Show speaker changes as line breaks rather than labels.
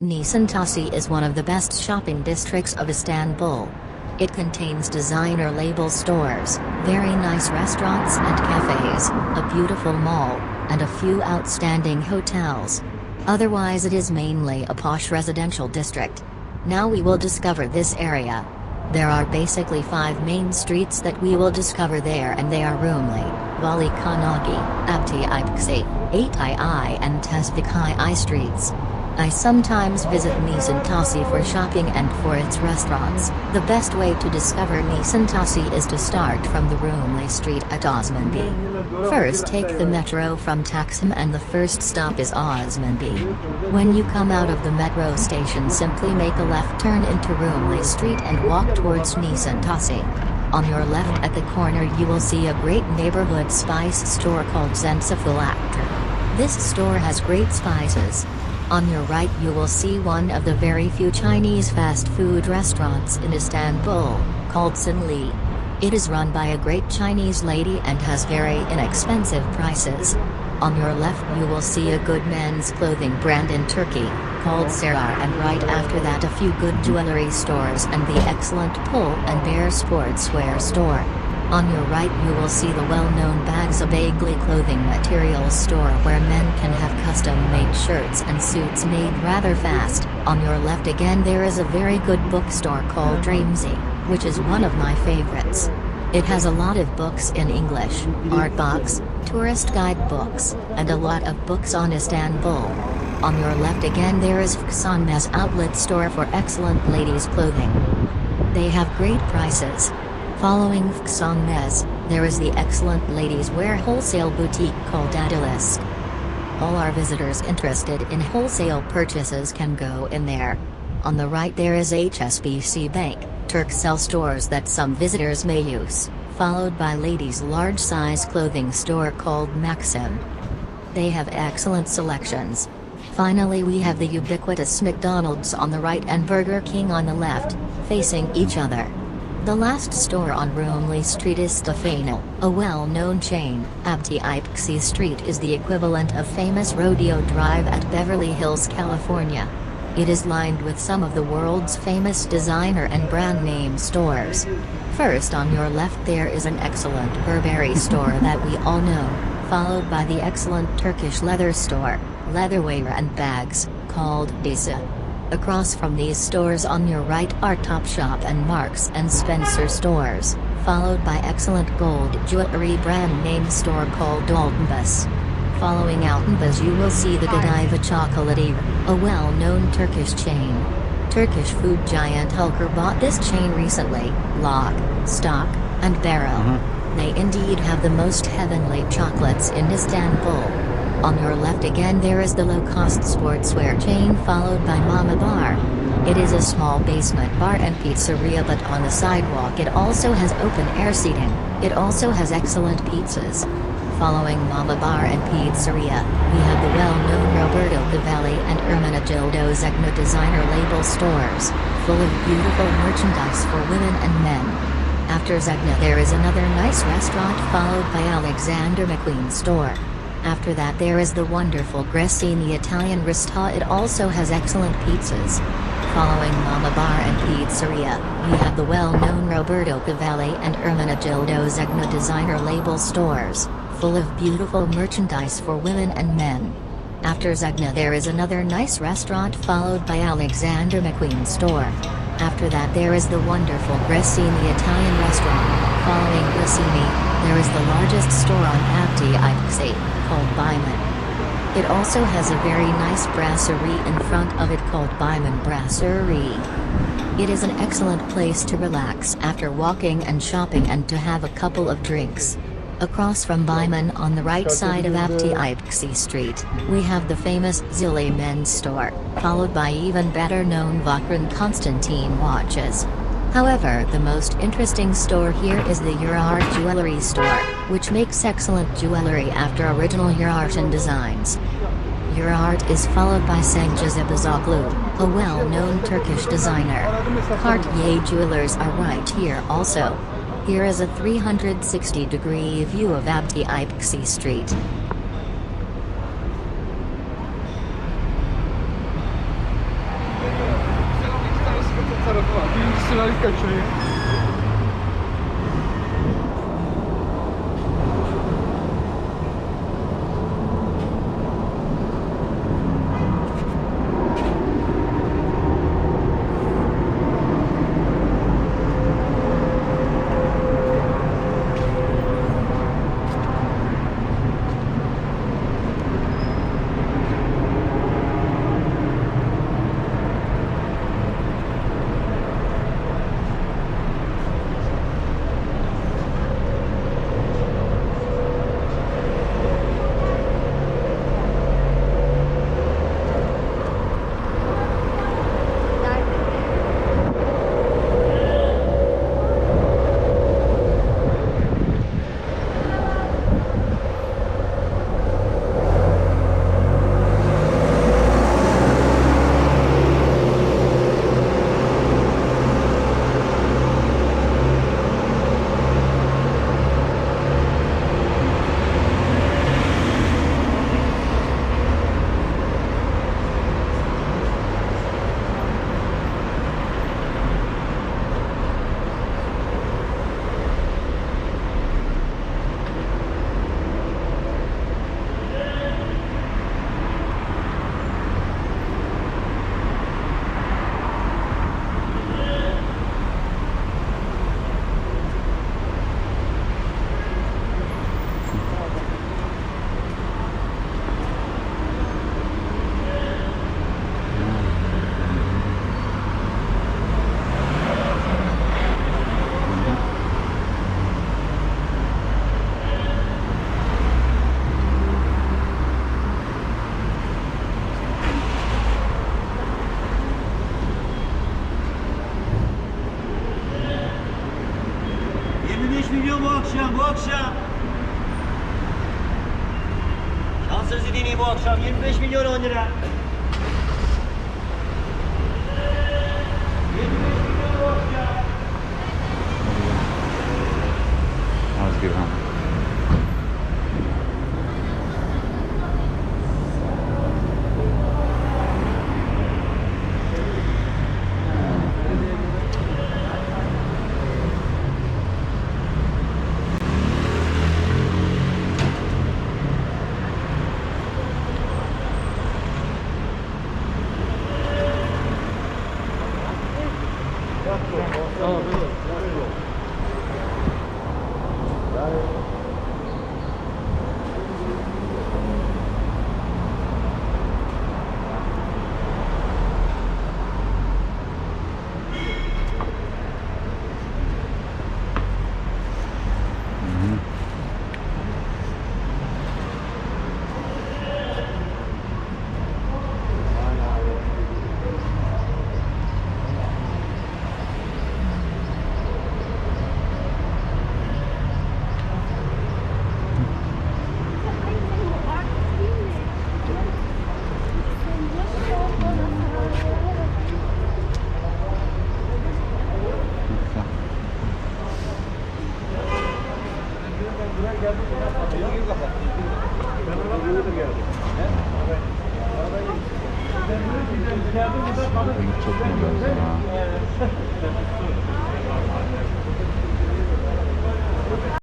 Nişantaşı is one of the best shopping districts of Istanbul. It contains designer label stores, very nice restaurants and cafes, a beautiful mall, and a few outstanding hotels. Otherwise it is mainly a posh residential district. Now we will discover this area. There are basically 5 main streets that we will discover there, and they are Rumeli, Vali Konagi, Abdi Ipksi, Atii and Tezvikai streets. I sometimes visit Nişantaşı for shopping and for its restaurants. The best way to discover Nişantaşı is to start from the Rumeli street at Osmanbey. First take the metro from Taksim and the first stop is Osmanbey. When you come out of the metro station, simply make a left turn into Rumeli street and walk towards Nişantaşı. On your left at the corner you will see a great neighborhood spice store called Zencefil. This store has great spices. On your right you will see one of the very few Chinese fast food restaurants in Istanbul, called Sinli. It is run by a great Chinese lady and has very inexpensive prices. On your left you will see a good men's clothing brand in Turkey, called Sarar, and right after that a few good jewelry stores and the excellent Pull and Bear sportswear store. On your right you will see the well-known Bags of Agli clothing materials store where men can have custom-made shirts and suits made rather fast. On your left again there is a very good bookstore called Dreamsy, which is one of my favorites. It has a lot of books in English, art books, tourist guide books, and a lot of books on Istanbul. On your left again there is Fksonmez outlet store for excellent ladies clothing. They have great prices. Following Fksonmez, there is the excellent ladies wear wholesale boutique called Adilisk. All our visitors interested in wholesale purchases can go in there. On the right there is HSBC Bank, Turkcell stores that some visitors may use, followed by ladies' large-size clothing store called Maxim. They have excellent selections. Finally we have the ubiquitous McDonald's on the right and Burger King on the left, facing each other. The last store on Rumeli Street is Stefano, a well-known chain. Abdi Ipksi Street is the equivalent of famous Rodeo Drive at Beverly Hills, California. It is lined with some of the world's famous designer and brand name stores. First on your left there is an excellent Burberry store that we all know, followed by the excellent Turkish leather store, leatherware and bags, called Disa. Across from these stores on your right are Topshop and Marks and Spencer stores, followed by excellent gold jewelry brand name store called Altınbaş. Following Altınbaş you will see the Godiva Chocolatier, a well-known Turkish chain. Turkish food giant Hulker bought this chain recently, lock, stock, and barrel. They indeed have the most heavenly chocolates in Istanbul. On your left again there is the low-cost sportswear chain followed by Mama Bar. It is a small basement bar and pizzeria, but on the sidewalk it also has open-air seating. It also has excellent pizzas. Following Mama Bar and Pizzeria, we have the well-known Roberto Cavalli and Ermenegildo Zegna designer label stores, full of beautiful merchandise for women and men. After Zegna there is another nice restaurant followed by Alexander McQueen store. After that there is the wonderful Grissini Italian Resta. It also has excellent pizzas. Following Mama Bar and Pizzeria, we have the well-known Roberto Cavalli and Ermenegildo Zegna designer label stores, full of beautiful merchandise for women and men. After Zegna there is another nice restaurant followed by Alexander McQueen store. After that there is the wonderful Grissini Italian restaurant. Following Grissini, there is the largest store on Abdi Ipksi, called Byman. It also has a very nice brasserie in front of it called Byman Brasserie. It is an excellent place to relax after walking and shopping and to have a couple of drinks. Across from Byman on the right side of Abdi Ipksi Street, we have the famous Zilli men's store, followed by even better known Vakran Constantine watches. However, the most interesting store here is the Urart Jewelry store, which makes excellent jewelry after original Urartian designs. Urart is followed by Cengiz Abazoglu, a well-known Turkish designer. Cartier jewelers are right here also. Here is a 360-degree view of Abdi Ipksi Street.
Birinci sıralık kaçıyor ya.
Milyon bu akşam. Şansınızı deneyin bu akşam. 25 milyon 10 lira. 25 milyon bu akşam.
Az gibi. Çok güzel ya.